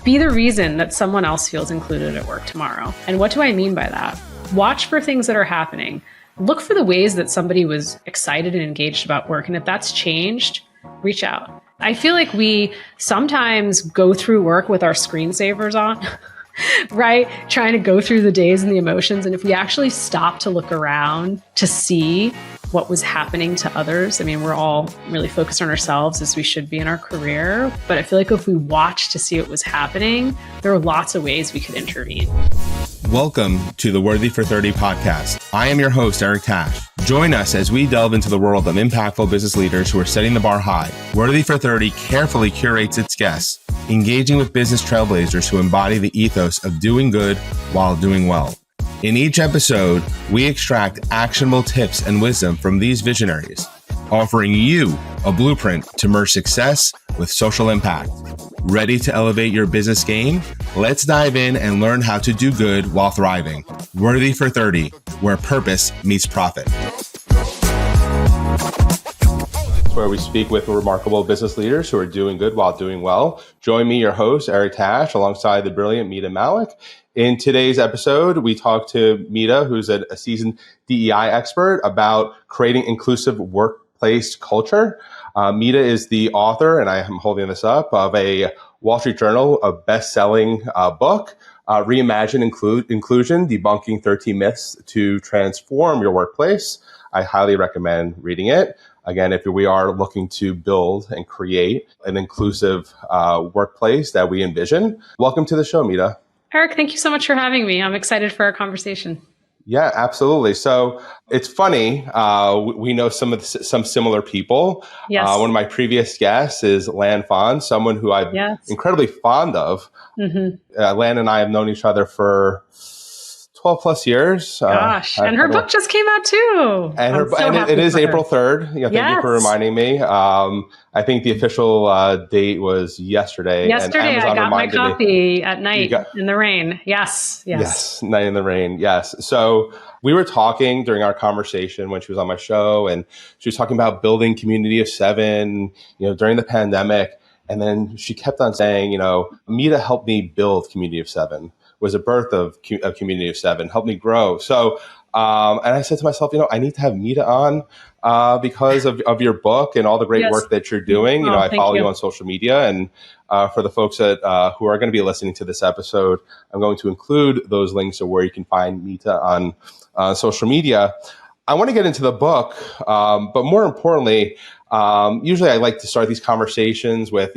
Be the reason that someone else feels included at work tomorrow. And what do I mean by that? Watch for things that are happening. Look for the ways that somebody was excited and engaged about work. And if that's changed, reach out. I feel like we sometimes go through work with our screensavers on, right? Trying to go through the days and the emotions. And if we actually stop to look around to see what was happening to others, I mean, we're all really focused on ourselves as we should be in our career. But I feel like if we watch to see what was happening, there are lots of ways we could intervene. Welcome to the Worthy for 30 podcast. I am your host, Eric Tash. Join us as we delve into the world of impactful business leaders who are setting the bar high. Worthy for 30 carefully curates its guests, engaging with business trailblazers who embody the ethos of doing good while doing well. In each episode, we extract actionable tips and wisdom from these visionaries, offering you a blueprint to merge success with social impact. Ready to elevate your business game? Let's dive in and learn how to do good while thriving. Worthy for 30, where purpose meets profit. Where we speak with remarkable business leaders who are doing good while doing well. Join me, your host, Eric Tash, alongside the brilliant Mita Mallick. In today's episode, we talk to Mita, who's a seasoned DE&I expert, about creating inclusive workplace culture. Mita is the author, and I am holding this up, of a Wall Street Journal, a best-selling book, Reimagine Inclusion, Debunking 13 Myths to Transform Your Workplace. I highly recommend reading it. Again, if we are looking to build and create an inclusive workplace that we envision. Welcome to the show, Mita. Eric, thank you so much for having me. I'm excited for our conversation. Yeah, absolutely. So it's funny. We know some similar people. Yes. One of my previous guests is Lan Fon, someone who I'm incredibly fond of. Mm-hmm. Lan and I have known each other for 12 plus years. Gosh. And her book just came out too. And it is April 3rd. Yeah, thank you for reminding me. I think the official date was yesterday. Yesterday, and Amazon I got my copy at night in the rain. Yes. Night in the rain. Yes. So we were talking during our conversation when she was on my show, and she was talking about building Community of 7, during the pandemic. And then she kept on saying, Mita helped me build Community of 7. Was a birth of Community of 7, helped me grow. So, and I said to myself, I need to have Mita on because of your book and all the great work that you're doing. I follow you on social media. And for the folks that who are going to be listening to this episode, I'm going to include those links of where you can find Mita on social media. I want to get into the book, but more importantly, usually I like to start these conversations with,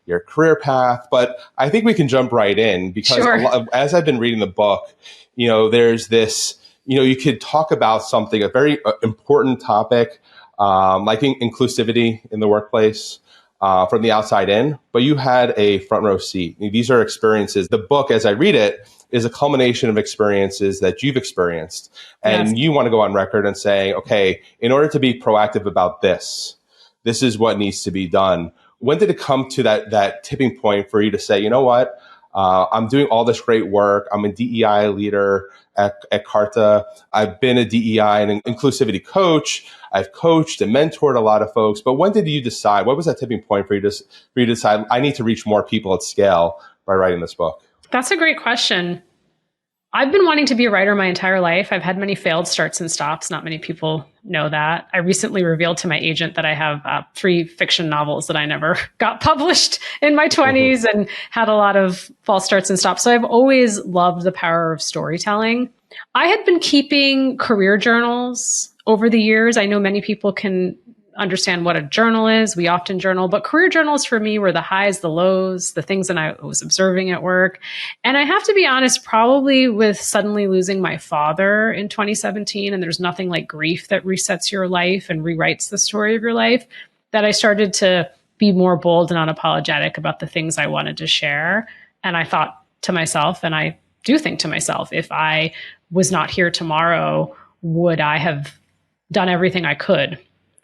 your career path, but I think we can jump right in because as I've been reading the book, there's this, you could talk about something, a very important topic, like inclusivity in the workplace from the outside in, but you had a front row seat. These are experiences. The book, as I read it, is a culmination of experiences that you've experienced. And you want to go on record and say, okay, in order to be proactive about this is what needs to be done. When did it come to that tipping point for you to say, you know what, I'm doing all this great work. I'm a DEI leader at Carta. I've been a DEI and inclusivity coach. I've coached and mentored a lot of folks. But when did you decide? What was that tipping point for you to decide, I need to reach more people at scale by writing this book? That's a great question. I've been wanting to be a writer my entire life. I've had many failed starts and stops. Not many people know that. I recently revealed to my agent that I have 3 fiction novels that I never got published in my 20s and had a lot of false starts and stops. So I've always loved the power of storytelling. I had been keeping career journals over the years. I know many people can understand what a journal is. We often journal, but career journals for me were the highs, the lows, the things that I was observing at work. And I have to be honest, probably with suddenly losing my father in 2017, and there's nothing like grief that resets your life and rewrites the story of your life, that I started to be more bold and unapologetic about the things I wanted to share. And I thought to myself, and I do think to myself, if I was not here tomorrow, would I have done everything I could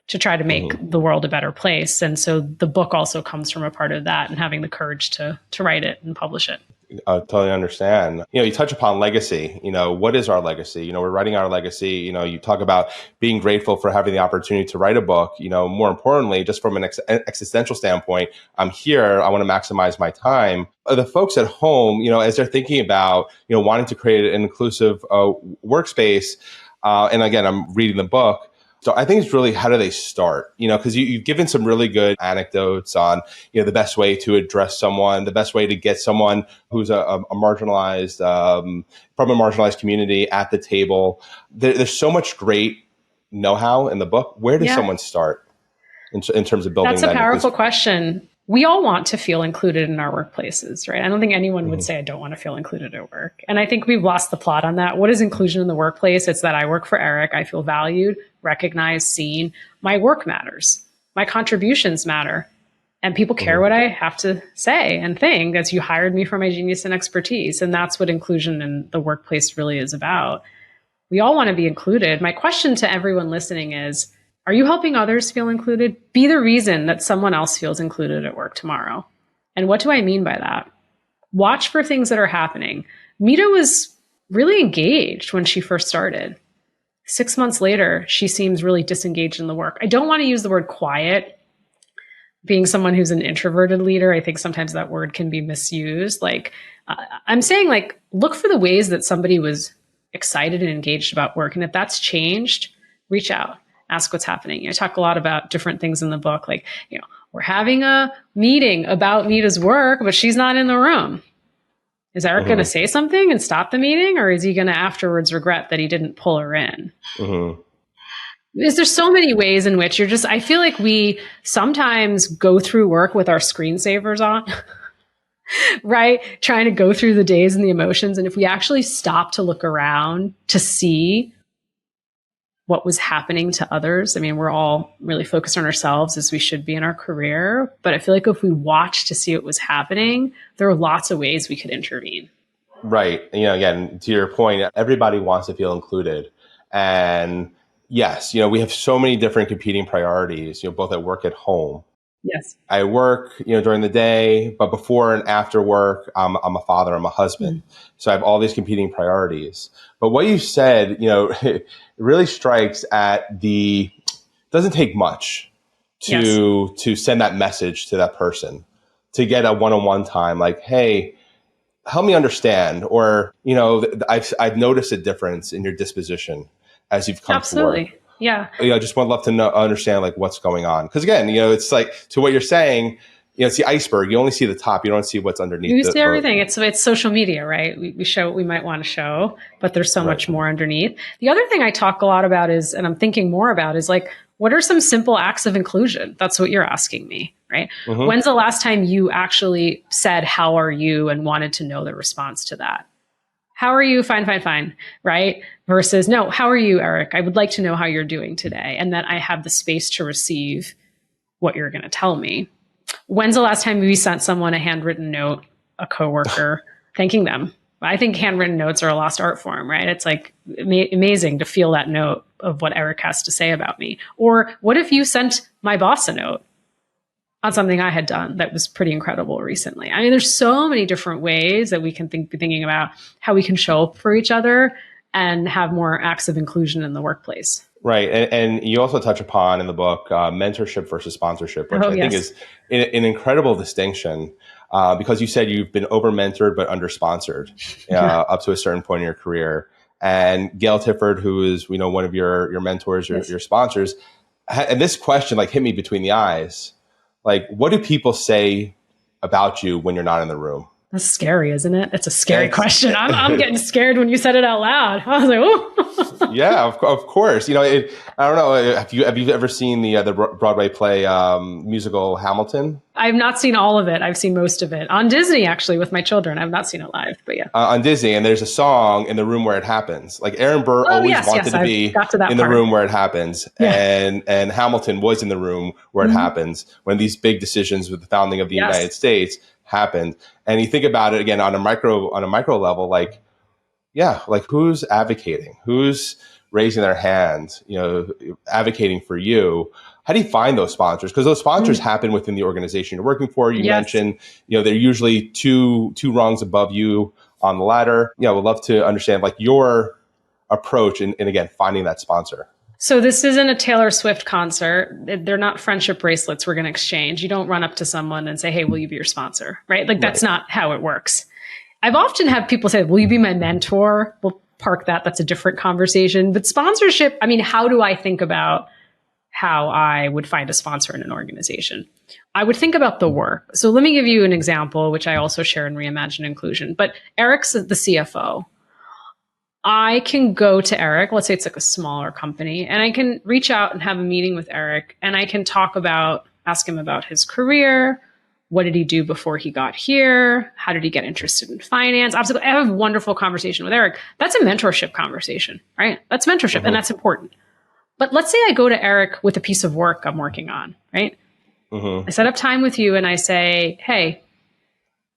to try to make the world a better place? And so the book also comes from a part of that and having the courage to write it and publish it. Totally understand. You touch upon legacy. What is our legacy? We're writing our legacy. You talk about being grateful for having the opportunity to write a book. More importantly, just from an existential standpoint, I'm here. I want to maximize my time. The folks at home, as they're thinking about, wanting to create an inclusive workspace, and again, I'm reading the book. So I think it's really, how do they start? Because you've given some really good anecdotes on, the best way to address someone, the best way to get someone who's a marginalized, from a marginalized community at the table. There's so much great know-how in the book. Where does someone start in terms of building that? That's a powerful question. We all want to feel included in our workplaces, right? I don't think anyone would say, I don't want to feel included at work. And I think we've lost the plot on that. What is inclusion in the workplace? It's that I work for Eric. I feel valued, recognized, seen. My work matters. My contributions matter. And people care what I have to say and think, as you hired me for my genius and expertise. And that's what inclusion in the workplace really is about. We all want to be included. My question to everyone listening is, are you helping others feel included? Be the reason that someone else feels included at work tomorrow. And what do I mean by that? Watch for things that are happening. Mita was really engaged when she first started. 6 months later, she seems really disengaged in the work. I don't want to use the word quiet. Being someone who's an introverted leader, I think sometimes that word can be misused. I'm saying, look for the ways that somebody was excited and engaged about work. And if that's changed, reach out. Ask what's happening. I talk a lot about different things in the book, we're having a meeting about Mita's work, but she's not in the room. Is Eric going to say something and stop the meeting, or is he going to afterwards regret that he didn't pull her in? There's so many ways in which I feel like we sometimes go through work with our screensavers on, right? Trying to go through the days and the emotions. And if we actually stop to look around to see what was happening to others. I mean, we're all really focused on ourselves, as we should be in our career. But I feel like if we watch to see what was happening, there are lots of ways we could intervene. Right. Again, to your point, everybody wants to feel included. And yes, we have so many different competing priorities, both at work, at home. Yes. I work, during the day, but before and after work, I'm a father, I'm a husband. So I have all these competing priorities. But what you said, it really strikes at doesn't take much to send that message to that person, to get a one-on-one time, hey, help me understand. Or, I've noticed a difference in your disposition as you've come to work. Yeah. I just would love to understand what's going on. Because again, it's to what you're saying, it's the iceberg. You only see the top. You don't see what's underneath. You see everything. It's social media, right? We show what we might want to show, but there's so much more underneath. The other thing I talk a lot about is, and I'm thinking more about, is what are some simple acts of inclusion? That's what you're asking me, right? When's the last time you actually said, how are you? And wanted to know the response to that? How are you? Fine. Right? Versus, no, how are you, Eric? I would like to know how you're doing today. And that I have the space to receive what you're going to tell me. When's the last time we sent someone a handwritten note, a coworker, thanking them? I think handwritten notes are a lost art form, right? It's amazing to feel that note of what Eric has to say about me. Or what if you sent my boss a note on something I had done that was pretty incredible recently? I mean, there's so many different ways that we can be thinking about how we can show up for each other and have more acts of inclusion in the workplace. Right. And you also touch upon in the book mentorship versus sponsorship, which I think is an incredible distinction because you said you've been over-mentored but under-sponsored up to a certain point in your career. And Gail Tifford, who is one of your mentors, your sponsors, and this question hit me between the eyes. What do people say about you when you're not in the room? That's scary, isn't it? It's a scary question. I'm getting scared when you said it out loud. I was like, oh. Yeah, of course. I don't know. Have you ever seen the Broadway play musical Hamilton? I've not seen all of it. I've seen most of it on Disney, actually, with my children. I've not seen it live, but yeah. On Disney, and there's a song in the room where it happens. Aaron Burr always wanted to be in the room where it happens, and Hamilton was in the room where it happens when these big decisions with the founding of the United States happened. And you think about it again on a micro level, who's advocating, who's raising their hand, advocating for you. how do you find those sponsors? Because those sponsors happen within the organization you're working for. You mentioned, they're usually two rungs above you on the ladder. I would love to understand like your approach in again, finding that sponsor. So this isn't a Taylor Swift concert. They're not friendship bracelets we're going to exchange. You don't run up to someone and say, hey, will you be your sponsor? Right? Like that's not how it works. I've often had people say, will you be my mentor? We'll park that. That's a different conversation. But sponsorship, how do I think about how I would find a sponsor in an organization? I would think about the work. So let me give you an example, which I also share in Reimagine Inclusion. But Eric's the CFO. I can go to Eric, let's say it's like a smaller company, and I can reach out and have a meeting with Eric, and I can ask him about his career. What did he do before he got here? How did he get interested in finance? Absolutely. I have a wonderful conversation with Eric. That's a mentorship conversation, right? That's mentorship, and that's important. But let's say I go to Eric with a piece of work I'm working on, right? I set up time with you and I say, hey,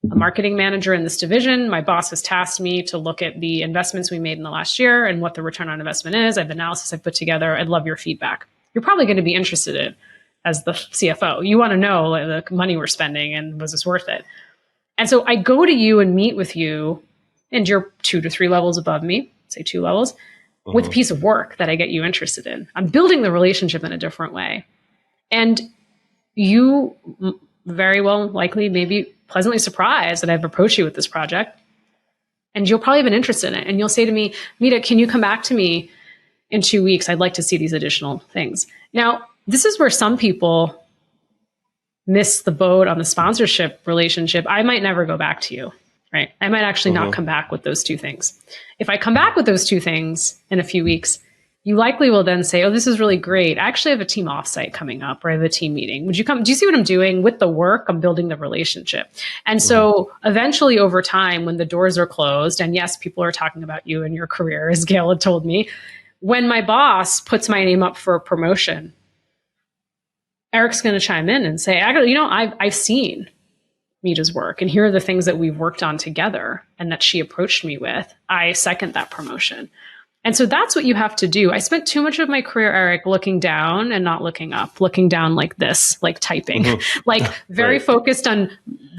I'm a marketing manager in this division. My boss has tasked me to look at the investments we made in the last year and what the return on investment is. I have analysis I've put together. I'd love your feedback. You're probably going to be interested in as the CFO. You want to know like, the money we're spending and was this worth it? And so I go to you and meet with you, and you're 2 to 3 levels above me, say 2 levels, with a piece of work that I get you interested in. I'm building the relationship in a different way. And you very well likely maybe pleasantly surprised that I've approached you with this project. And you'll probably have an interest in it. And you'll say to me, Mita, can you come back to me in 2 weeks? I'd like to see these additional things. Now, this is where some people miss the boat on the sponsorship relationship. I might never go back to you, right? I might actually not come back with those 2 things. If I come back with those 2 things in a few weeks, you likely will then say, oh, this is really great. I actually have a team offsite coming up, or I have a team meeting. Would you come? Do you see what I'm doing with the work? I'm building the relationship. And so eventually over time, when the doors are closed, and yes, people are talking about you and your career, as Gail had told me, when my boss puts my name up for a promotion, Eric's going to chime in and say, I've seen Mita's work, and here are the things that we've worked on together and that she approached me with. I second that promotion. And so that's what you have to do. I spent too much of my career, Eric, looking down and not looking up, looking down like this, like typing, like very focused on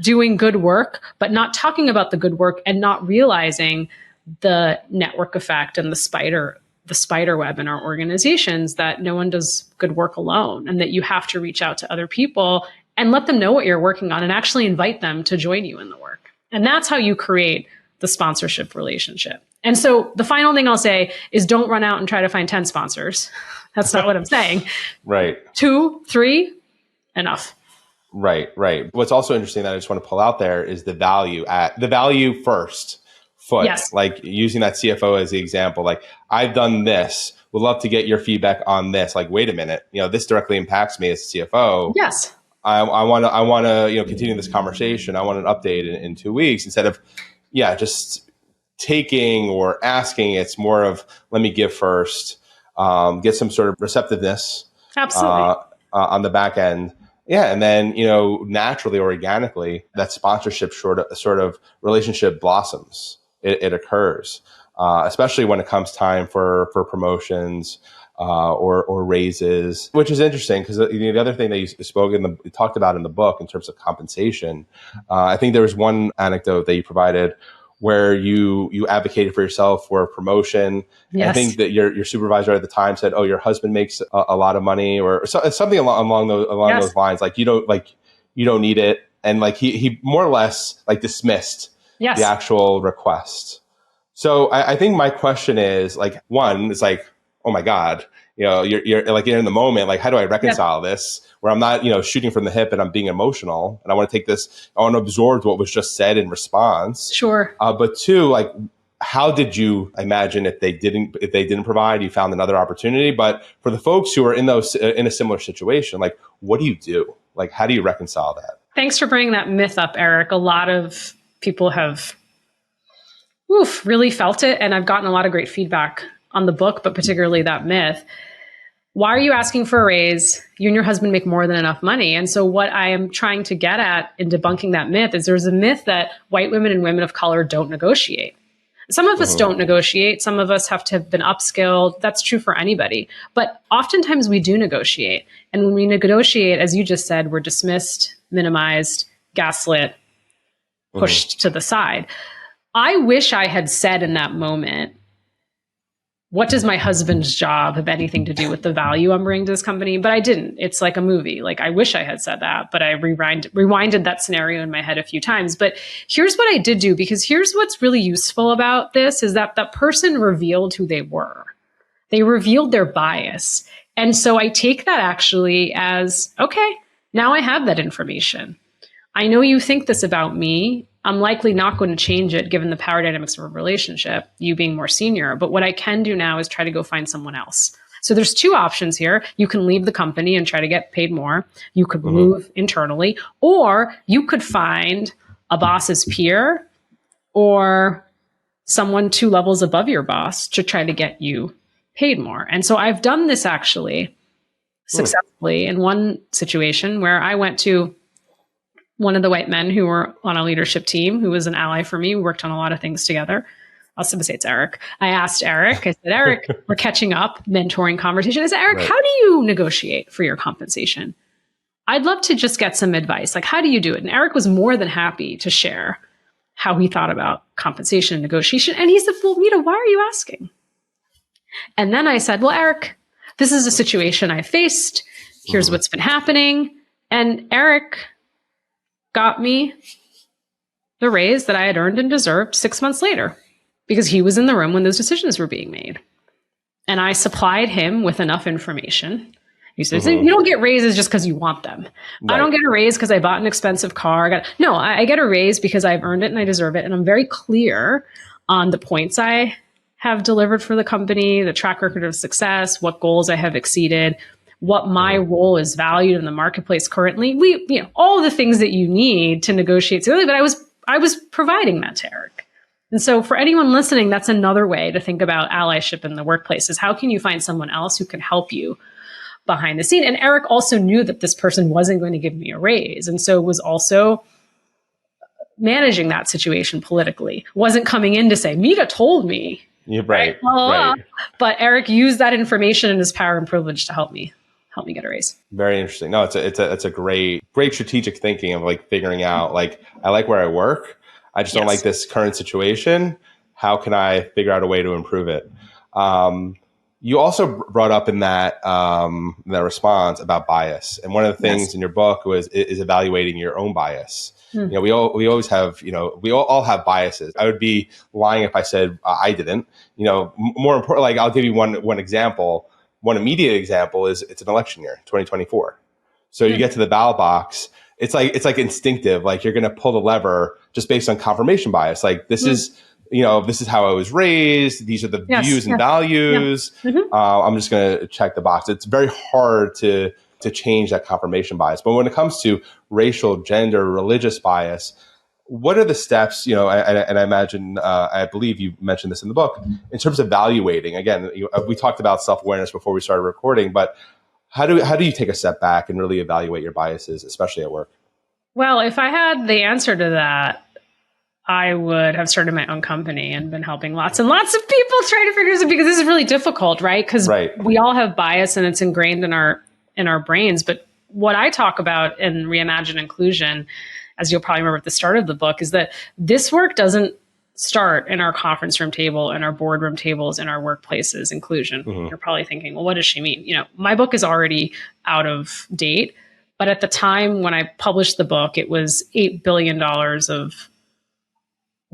doing good work, but not talking about the good work and not realizing the network effect and the spider web in our organizations, that no one does good work alone, and that you have to reach out to other people and let them know what you're working on and actually invite them to join you in the work. And that's how you create the sponsorship relationship. And so the final thing I'll say is don't run out and try to find 10 sponsors. That's not what I'm saying. Right. 2, 3, enough. Right. What's also interesting that I just want to pull out there is the value first foot. Yes. Like using that CFO as the example, like I've done this, would love to get your feedback on this. Like, wait a minute, this directly impacts me as a CFO. Yes. I want to, continue this conversation. I want an update in 2 weeks instead of, just taking or asking. It's more of, let me give first, get some sort of receptiveness. Absolutely. On the back end. Yeah. And then, naturally or organically, that sponsorship sort of relationship blossoms. It occurs, especially when it comes time for promotions, or raises, which is interesting because the other thing that you talked about in the book in terms of compensation, I think there was one anecdote that you provided where you advocated for yourself for a promotion. Yes. I think that your supervisor at the time said, "Oh, your husband makes a lot of money," or something along those lines. Like you don't need it, and like he more or less like dismissed the actual request. So I think my question is like, one, it's like, oh my God, you're like in the moment, like, how do I reconcile this where I'm not, shooting from the hip and I'm being emotional and I want to take this, I want to absorb what was just said in response. Sure. But 2, like, how did you imagine if they didn't provide, you found another opportunity? But for the folks who are in a similar situation, like, what do you do? Like, how do you reconcile that? Thanks for bringing that myth up, Eric. A lot of people have really felt it. And I've gotten a lot of great feedback on the book, but particularly that myth. Why are you asking for a raise? You and your husband make more than enough money. And so what I am trying to get at in debunking that myth is there's a myth that white women and women of color don't negotiate. Some of us don't negotiate. Some of us have to have been upskilled. That's true for anybody. But oftentimes we do negotiate. And when we negotiate, as you just said, we're dismissed, minimized, gaslit, pushed to the side. I wish I had said in that moment, what does my husband's job have anything to do with the value I'm bringing to this company? But I didn't. It's like a movie. Like, I wish I had said that, but I rewinded that scenario in my head a few times. But here's what I did do, because here's what's really useful about this is that that person revealed who they were. They revealed their bias. And so I take that actually as, okay, now I have that information. I know you think this about me. I'm likely not going to change it given the power dynamics of a relationship, you being more senior. But what I can do now is try to go find someone else. So there's two options here. You can leave the company and try to get paid more. You could move internally, or you could find a boss's peer or someone 2 levels above your boss to try to get you paid more. And so I've done this actually successfully in one situation where I went to one of the white men who were on a leadership team, who was an ally for me. We worked on a lot of things together. I'll say it's Eric. I asked Eric, I said, Eric, we're catching up, mentoring conversation. I said, Eric, how do you negotiate for your compensation? I'd love to just get some advice. Like, how do you do it? And Eric was more than happy to share how he thought about compensation and negotiation. And he said, well, Mita, why are you asking? And then I said, well, Eric, this is a situation I faced. Here's what's been happening. And Eric got me the raise that I had earned and deserved 6 months later, because he was in the room when those decisions were being made. And I supplied him with enough information. He said, you don't get raises just because you want them. Right. I don't get a raise because I bought an expensive car. I get a raise because I've earned it and I deserve it. And I'm very clear on the points I have delivered for the company, the track record of success, what goals I have exceeded, what my role is valued in the marketplace currently. All the things that you need to negotiate. But I was providing that to Eric. And so for anyone listening, that's another way to think about allyship in the workplace, is how can you find someone else who can help you behind the scene? And Eric also knew that this person wasn't going to give me a raise. And so was also managing that situation politically. Wasn't coming in to say, Mita told me. Yeah, right. But Eric used that information and his power and privilege to help me get a raise. Very interesting. No, it's a great strategic thinking of like figuring out, like, I like where I work. I just don't like this current situation. How can I figure out a way to improve it? You also brought up in that response about bias, and one of the things in your book is evaluating your own bias. We always have, we all have biases. I would be lying if I said I didn't. More important, like, I'll give you one example. One immediate example is it's an election year, 2024. So you get to the ballot box. It's like instinctive. Like, you're going to pull the lever just based on confirmation bias. Like, this is, this is how I was raised. These are the views and values. I'm just going to check the box. It's very hard to change that confirmation bias. But when it comes to racial, gender, religious bias, what are the steps, and I imagine, I believe you mentioned this in the book, in terms of evaluating? Again, we talked about self-awareness before we started recording, but how do you take a step back and really evaluate your biases, especially at work? Well, if I had the answer to that, I would have started my own company and been helping lots and lots of people try to figure this out, because this is really difficult, right? Because we all have bias and it's ingrained in our brains. But what I talk about in Reimagine Inclusion, as you'll probably remember at the start of the book, is that this work doesn't start in our conference room table, in our boardroom tables, in our workplaces, inclusion. You're probably thinking, well, what does she mean? My book is already out of date, but at the time when I published the book, it was $8 billion of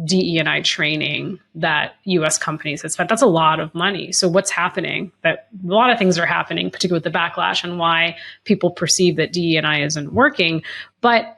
DE&I training that US companies had spent. That's a lot of money. So what's happening? That a lot of things are happening, particularly with the backlash and why people perceive that DE&I isn't working. But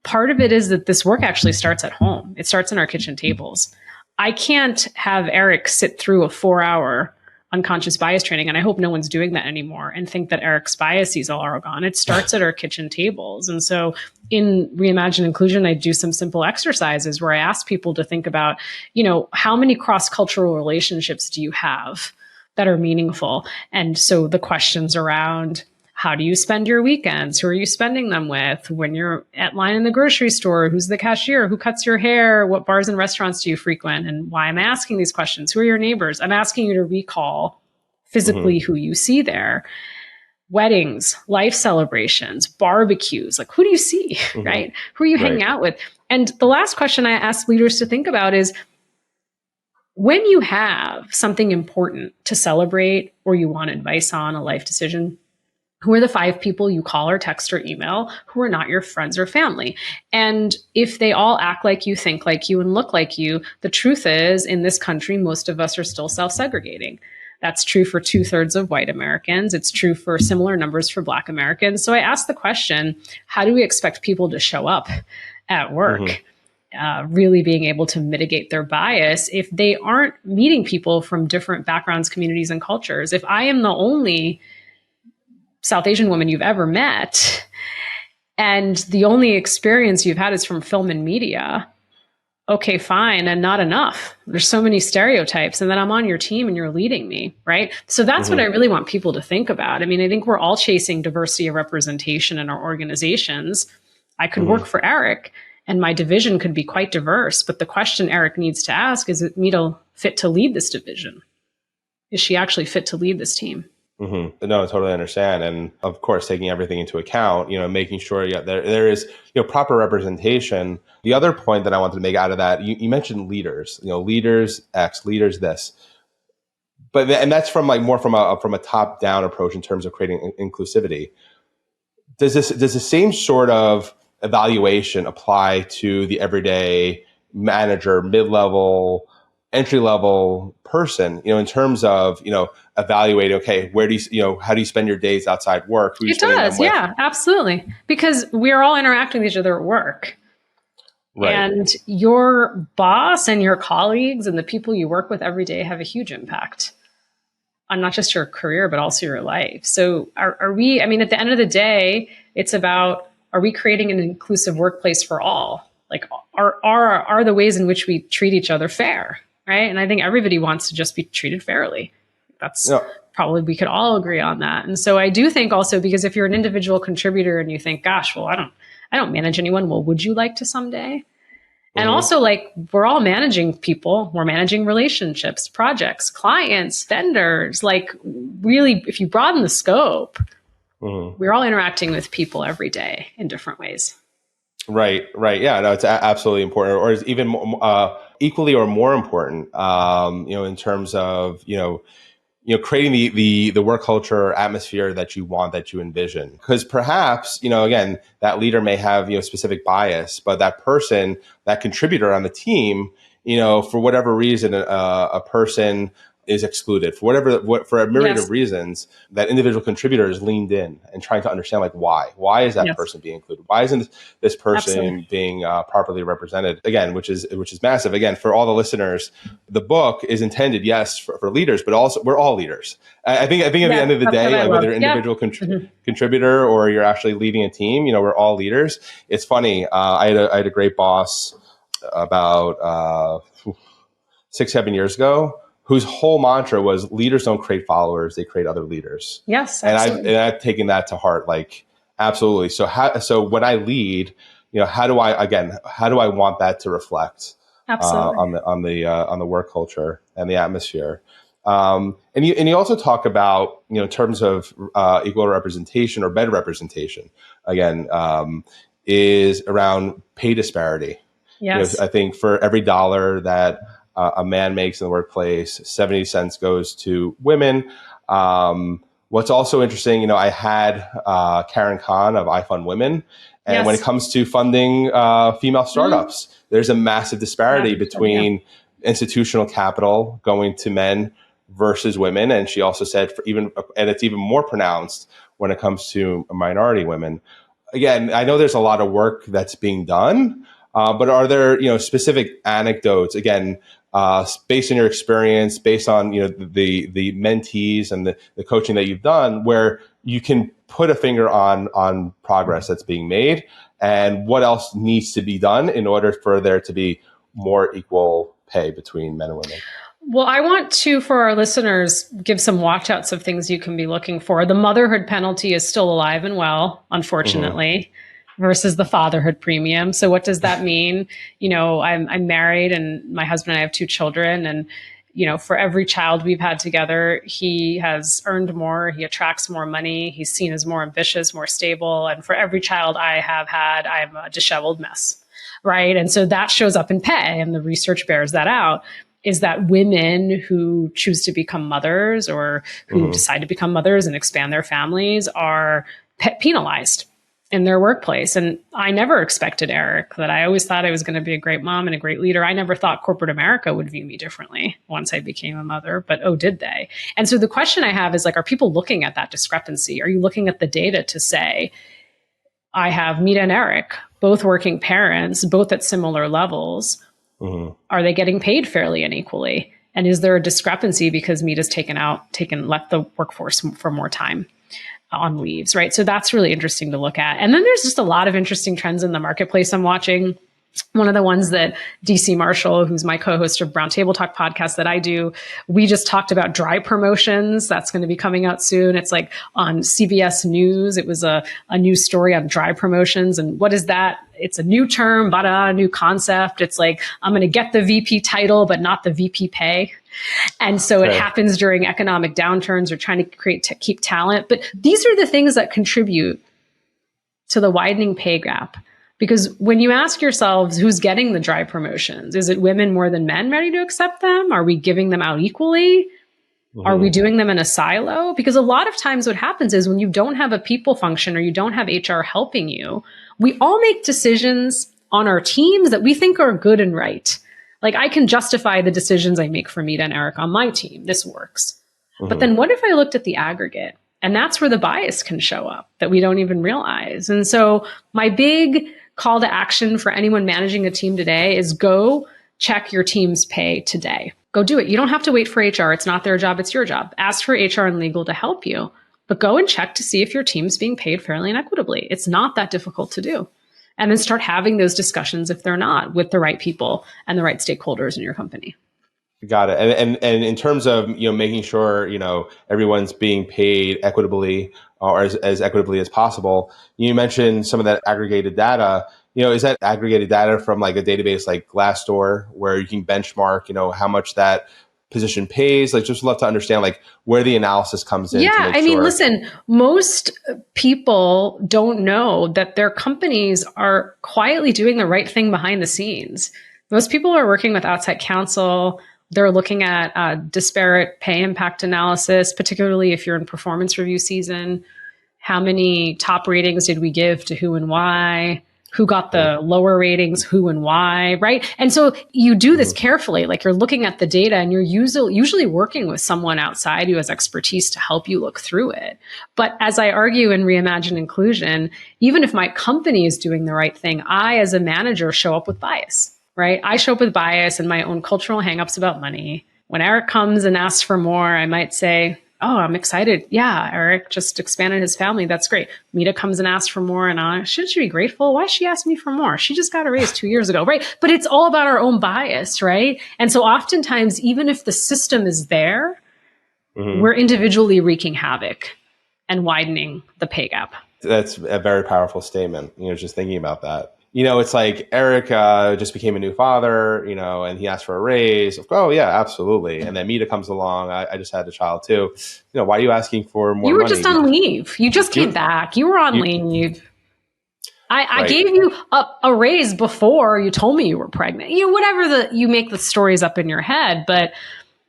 part of it is that this work actually starts at home. It starts in our kitchen tables. I can't have Eric sit through a 4-hour unconscious bias training, and I hope no one's doing that anymore, and think that Eric's biases all are gone. It starts at our kitchen tables. And so in Reimagine Inclusion, I do some simple exercises where I ask people to think about, how many cross-cultural relationships do you have that are meaningful? And so the questions around, How do you spend your weekends? Who are you spending them with? When you're at line in the grocery store, who's the cashier? Who cuts your hair? What bars and restaurants do you frequent? And why I'm asking these questions. Who are your neighbors? I'm asking you to recall physically who you see there. Weddings, life celebrations, barbecues, like who do you see, right? Who are you hanging out with? And the last question I ask leaders to think about is, when you have something important to celebrate or you want advice on a life decision, who are the 5 people you call or text or email who are not your friends or family? And if they all act like you, think like you, and look like you, the truth is, in this country, most of us are still self-segregating. That's true for 2/3 of white Americans. It's true for similar numbers for Black Americans. So I ask the question, how do we expect people to show up at work, really being able to mitigate their bias if they aren't meeting people from different backgrounds, communities, and cultures? If I am the only South Asian woman you've ever met, and the only experience you've had is from film and media, okay, fine, and not enough. There's so many stereotypes, and then I'm on your team and you're leading me, right? So that's what I really want people to think about. I mean, I think we're all chasing diversity of representation in our organizations. I could work for Eric, and my division could be quite diverse, but the question Eric needs to ask is, Mita fit to lead this division? Is she actually fit to lead this team? No, I totally understand. And of course, taking everything into account, making sure there is, proper representation. The other point that I wanted to make out of that, you mentioned leaders, leaders X, leaders this, and that's from more from a top down approach in terms of creating inclusivity. Does the same sort of evaluation apply to the everyday manager, mid-level, entry-level person, in terms of, evaluating, okay, where do you, how do you spend your days outside work? Who it does. Yeah, absolutely. Because we're all interacting with each other at work. Right. And your boss and your colleagues and the people you work with every day have a huge impact on not just your career, but also your life. So are we, at the end of the day, it's about, are we creating an inclusive workplace for all? Like, are the ways in which we treat each other fair? Right. And I think everybody wants to just be treated fairly. That's probably, we could all agree on that. And so I do think also, because if you're an individual contributor and you think, gosh, well, I don't manage anyone. Well, would you like to someday? And also, like, we're all managing people. We're managing relationships, projects, clients, vendors. Like, really, if you broaden the scope, we're all interacting with people every day in different ways. Right. Yeah, no, it's absolutely important, or is even equally or more important, in terms of, creating the work culture atmosphere that you want, that you envision. Because perhaps, again, that leader may have, specific bias, but that person, that contributor on the team, for whatever reason, a person is excluded for a myriad of reasons. That individual contributor is leaned in and trying to understand, like, why is that person being included? Why isn't this person being properly represented? Again, which is massive. Again, for all the listeners, the book is intended, yes, for leaders, but also we're all leaders. I think at the end of the day, like, whether you're an individual contributor or you're actually leading a team, we're all leaders. It's funny. I had a great boss about 6-7 years ago, whose whole mantra was, leaders don't create followers, they create other leaders. Yes, absolutely. And I've taken that to heart, like, absolutely. So when I lead, how do I want that to reflect on the work culture and the atmosphere? And you also talk about, in terms of equal representation or better representation, again, is around pay disparity. Yes. I think for every dollar that a man makes in the workplace, 70 cents goes to women. What's also interesting, I had Karen Khan of iFund Women. And when it comes to funding female startups, there's a massive disparity between institutional capital going to men versus women. And she also said, and it's even more pronounced when it comes to minority women. Again, I know there's a lot of work that's being done, but are there, specific anecdotes, again, based on your experience, based on, the mentees and the coaching that you've done, where you can put a finger on progress that's being made and what else needs to be done in order for there to be more equal pay between men and women? Well, I want to, for our listeners, give some watch-outs of things you can be looking for. The motherhood penalty is still alive and well, unfortunately, versus the fatherhood premium. So what does that mean? I'm married and my husband and I have 2 children. And, for every child we've had together, he has earned more, he attracts more money, he's seen as more ambitious, more stable. And for every child I have had, I'm a disheveled mess, right? And so that shows up in pay, and the research bears that out. Is that women who choose to become mothers or who decide to become mothers and expand their families are penalized in their workplace. And I never expected, Eric, that I always thought I was going to be a great mom and a great leader. I never thought corporate America would view me differently once I became a mother, but oh, did they? And so the question I have is are people looking at that discrepancy? Are you looking at the data to say, I have Mita and Eric, both working parents, both at similar levels. Are they getting paid fairly and equally? And is there a discrepancy because Mita's left the workforce for more time on leaves, right? So that's really interesting to look at. And then there's just a lot of interesting trends in the marketplace I'm watching. One of the ones that DC Marshall, who's my co-host of Brown Table Talk podcast that I do, we just talked about dry promotions. That's going to be coming out soon. It's like on CBS News. It was a news story on dry promotions. And what is that? It's a new term, but a new concept. It's like, I'm going to get the VP title, but not the VP pay. And so it happens during economic downturns or trying to keep talent. But these are the things that contribute to the widening pay gap. Because when you ask yourselves who's getting the dry promotions, is it women more than men ready to accept them? Are we giving them out equally? Are we doing them in a silo? Because a lot of times what happens is when you don't have a people function or you don't have HR helping you, we all make decisions on our teams that we think are good and right. Like I can justify the decisions I make for Mita and Eric on my team. This works. But then what if I looked at the aggregate? And that's where the bias can show up that we don't even realize. And so my big call to action for anyone managing a team today is go check your team's pay today. Go do it. You don't have to wait for HR. It's not their job. It's your job. Ask for HR and legal to help you, but go and check to see if your team's being paid fairly and equitably. It's not that difficult to do. And then start having those discussions if they're not with the right people and the right stakeholders in your company. Got it. And in terms of, making sure, everyone's being paid equitably or as equitably as possible, you mentioned some of that aggregated data. Is that aggregated data from like a database like Glassdoor where you can benchmark, how much that position pays? Like, just love to understand like where the analysis comes in. Yeah, I mean, listen, most people don't know that their companies are quietly doing the right thing behind the scenes. Most people are working with outside counsel. They're looking at disparate pay impact analysis, particularly if you're in performance review season. How many top ratings did we give to who and why? Who got the lower ratings, who and why, right? And so you do this carefully, like you're looking at the data and you're usually working with someone outside who has expertise to help you look through it. But as I argue in Reimagine Inclusion, even if my company is doing the right thing, I as a manager show up with bias. Right? I show up with bias and my own cultural hangups about money. When Eric comes and asks for more, I might say, oh, I'm excited. Yeah, Eric just expanded his family. That's great. Mita comes and asks for more and should she be grateful? Why she asked me for more? She just got a raise 2 years ago, right? But it's all about our own bias, right? And so oftentimes, even if the system is there, we're individually wreaking havoc and widening the pay gap. That's a very powerful statement, just thinking about that. It's like Eric just became a new father, and he asked for a raise. Oh, yeah, absolutely. And then Mita comes along. I just had a child too. Why are you asking for more money? You were just on leave. You just came back. You were on leave. I gave you a raise before you told me you were pregnant. Whatever you make the stories up in your head. But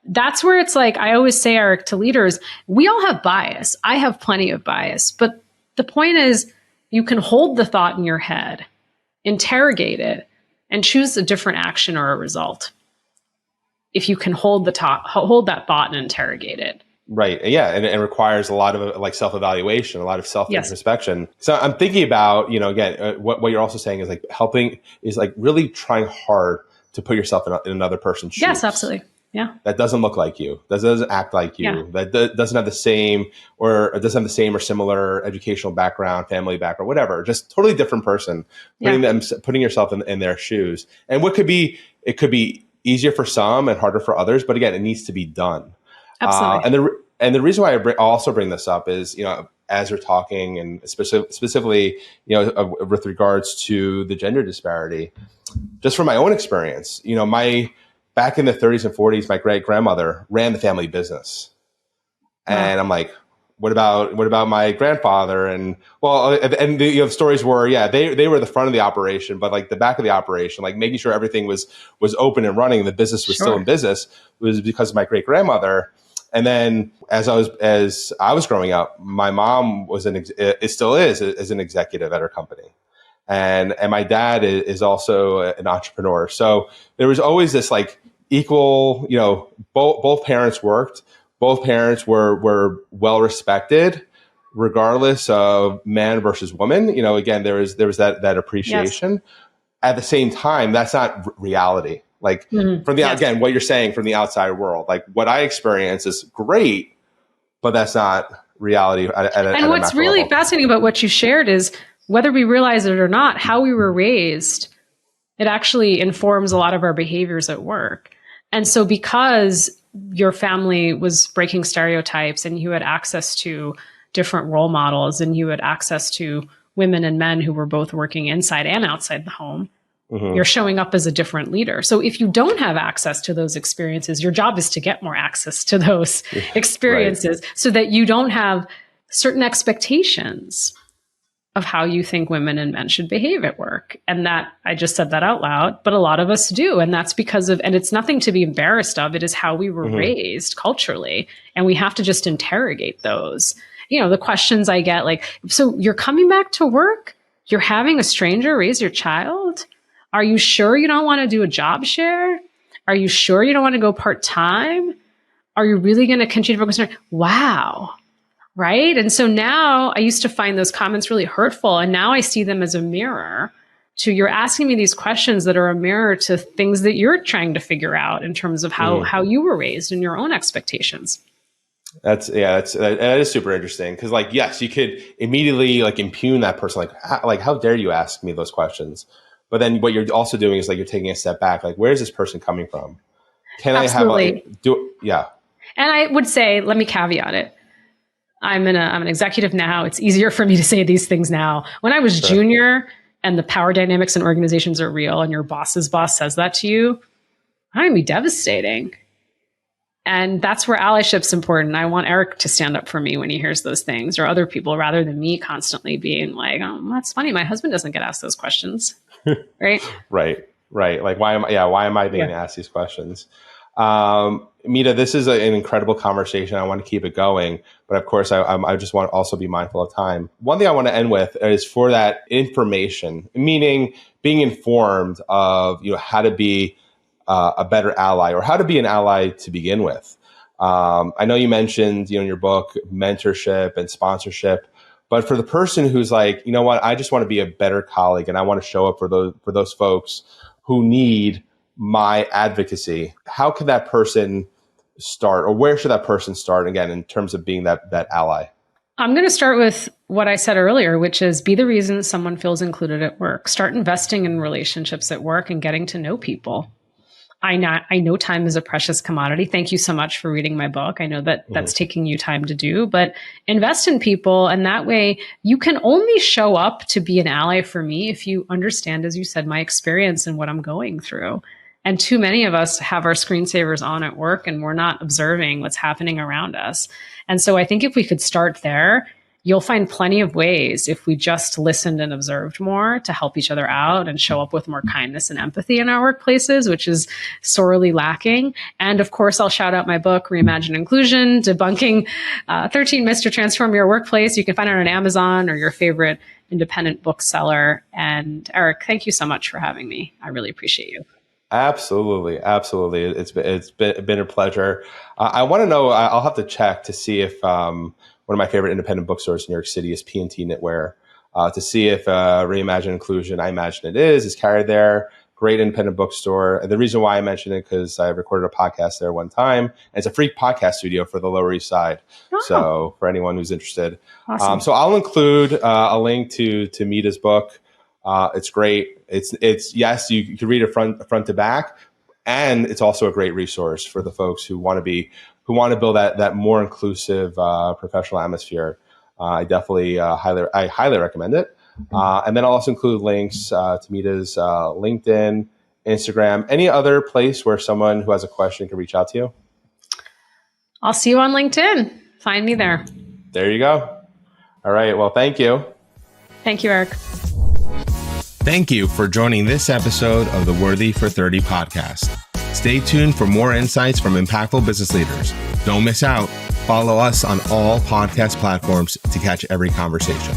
that's where it's like, I always say, Eric, to leaders, we all have bias. I have plenty of bias. But the point is, you can hold the thought in your head, interrogate it, and choose a different action or a result. If you can hold that thought and interrogate it. Right. Yeah. And it requires a lot of like self-evaluation, a lot of self-introspection. Yes. So I'm thinking about, again, what you're also saying is like helping is like really trying hard to put yourself in another person's shoes. Yes, absolutely. Yeah. That doesn't look like you. That doesn't act like you. Yeah. That doesn't have the same or similar educational background, family background, whatever. Just totally different person. Putting yourself in their shoes. And it could be easier for some and harder for others, but again, it needs to be done. Absolutely. And the reason why I also bring this up is, as we're talking, and specifically, with regards to the gender disparity, just from my own experience, back in the 30s and 40s, my great grandmother ran the family business, and I'm like, what about my grandfather? And the stories were, they were the front of the operation, but like the back of the operation, like making sure everything was open and running, and the business was still in business, was because of my great grandmother. And then as I was growing up, my mom still is an executive at her company. And my dad is also an entrepreneur. So there was always this like equal, both parents worked, both parents were well respected, regardless of man versus woman. Again, there was that appreciation. Yes. At the same time, that's not reality. Like again, what you're saying from the outside world, like what I experience is great, but that's not reality. And what's really fascinating about what you shared is, whether we realize it or not, how we were raised, it actually informs a lot of our behaviors at work. And so because your family was breaking stereotypes and you had access to different role models and you had access to women and men who were both working inside and outside the home, you're showing up as a different leader. So if you don't have access to those experiences, your job is to get more access to those experiences so that you don't have certain expectations of how you think women and men should behave at work. And that, I just said that out loud, but a lot of us do. And that's because and it's nothing to be embarrassed of. It is how we were raised culturally. And we have to just interrogate those. The questions I get, like, so you're coming back to work? You're having a stranger raise your child? Are you sure you don't want to do a job share? Are you sure you don't want to go part-time? Are you really going to continue to focus on, wow. Right? And so now I used to find those comments really hurtful. And now I see them as a mirror to, you're asking me these questions that are a mirror to things that you're trying to figure out in terms of how you were raised and your own expectations. That is super interesting. Cause like, yes, you could immediately like impugn that person. Like, how dare you ask me those questions? But then what you're also doing is like, you're taking a step back. Like, where is this person coming from? Can Absolutely. And I would say, let me caveat it. I'm an executive now. It's easier for me to say these things now. When I was junior and the power dynamics in organizations are real and your boss's boss says that to you, that would be devastating. And that's where allyship's important. I want Eric to stand up for me when he hears those things, or other people, rather than me constantly being like, oh, that's funny. My husband doesn't get asked those questions. Right? Right. Like, why am I being asked these questions? Mita, this is an incredible conversation. I want to keep it going, but of course, I just want to also be mindful of time. One thing I want to end with is for that information, meaning being informed of how to be a better ally, or how to be an ally to begin with. I know you mentioned in your book mentorship and sponsorship, but for the person who's like, you know what, I just want to be a better colleague, and I want to show up for those folks who need my advocacy, how can that person start, or where should that person start, again, in terms of being that ally? I'm going to start with what I said earlier, which is be the reason someone feels included at work. Start investing in relationships at work and getting to know people. I know time is a precious commodity. Thank you so much for reading my book. I know that that's taking you time to do, but invest in people. And that way you can only show up to be an ally for me if you understand, as you said, my experience and what I'm going through. And too many of us have our screensavers on at work and we're not observing what's happening around us. And so I think if we could start there, you'll find plenty of ways, if we just listened and observed more, to help each other out and show up with more kindness and empathy in our workplaces, which is sorely lacking. And of course, I'll shout out my book, Reimagine Inclusion, Debunking 13 Myths to Transform Your Workplace. You can find it on Amazon or your favorite independent bookseller. And Eric, thank you so much for having me. I really appreciate you. Absolutely. It's been a pleasure. I want to know, I'll have to check to see if one of my favorite independent bookstores in New York City is P&T Knitwear, to see if Reimagine Inclusion, I imagine it is carried there. Great independent bookstore. And the reason why I mention it, because I recorded a podcast there one time, and it's a free podcast studio for the Lower East Side. Oh. So for anyone who's interested. Awesome. So I'll include a link to Mita's book. It's great. It's yes, you can read it front to back. And it's also a great resource for the folks who want to build that more inclusive professional atmosphere. I definitely highly recommend it. And then I'll also include links to Mita's LinkedIn, Instagram, any other place where someone who has a question can reach out to you. I'll see you on LinkedIn. Find me there. There you go. All right. Well, thank you. Thank you, Eric. Thank you for joining this episode of the Worthy for 30 podcast. Stay tuned for more insights from impactful business leaders. Don't miss out. Follow us on all podcast platforms to catch every conversation.